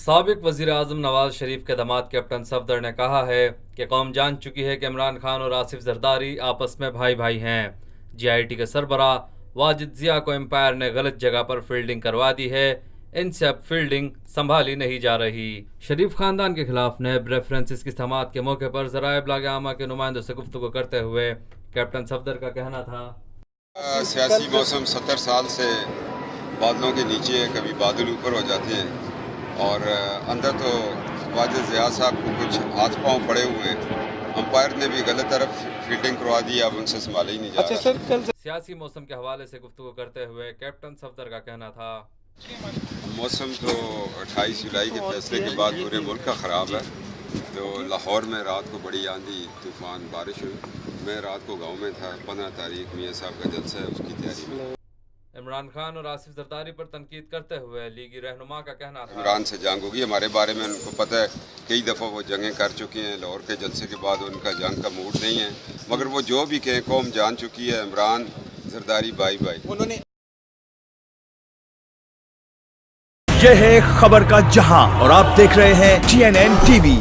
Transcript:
साबिक वजीर आजम नवाज शरीफ के दामाद कैप्टन सफदर ने कहा है कि कौम जान चुकी है कि इमरान खान और आसिफ जरदारी आपस में भाई भाई हैं। GIT के सरबराह वाजिद जिया को एम्पायर ने गलत जगह पर फील्डिंग करवा दी है, इनसे अब फील्डिंग संभाली नहीं जा रही। शरीफ खानदान के खिलाफ नैब रेफरेंसेस की समाअत के मौके पर ज़राए इब्लाग आमा के नुमाइंदों से गुफ्तगू करते हुए कैप्टन सफदर का कहना था, सियासी मौसम 70 साल से बादलों के नीचे है, कभी बादल ऊपर हो जाते हैं और अंदर तो वाजिद जिया साहब को कुछ हाथ पांव पड़े हुए हैं। अंपायर ने भी गलत तरफ फील्डिंग करवा दी, अब उनसे संभाला ही नहीं जा रहा। सर कल सियासी मौसम के हवाले से गुफ्तगू करते हुए कैप्टन सफदर का कहना था, मौसम तो 28 जुलाई के फैसले के बाद पूरे मुल्क का ख़राब है। तो लाहौर में रात को बड़ी आंधी तूफ़ान बारिश हुई, मैं रात को गांव में था। 15 तारीख मियाँ साहब का जलसा है, उसकी तैयारी में। इमरान खान और आसिफ जरदारी पर तनकीद करते हुए लीगी रहनुमा का कहना था, इमरान से जंग होगी हमारे बारे में उनको पता है, कई दफ़ा वो जंगें कर चुके हैं। लाहौर के जलसे के बाद उनका जंग का मूड नहीं है, मगर वो जो भी कहें कौम जान चुकी है, इमरान जरदारी बाई बाई। उन्होंने यह है खबर का जहां और आप देख रहे हैं TNN TV।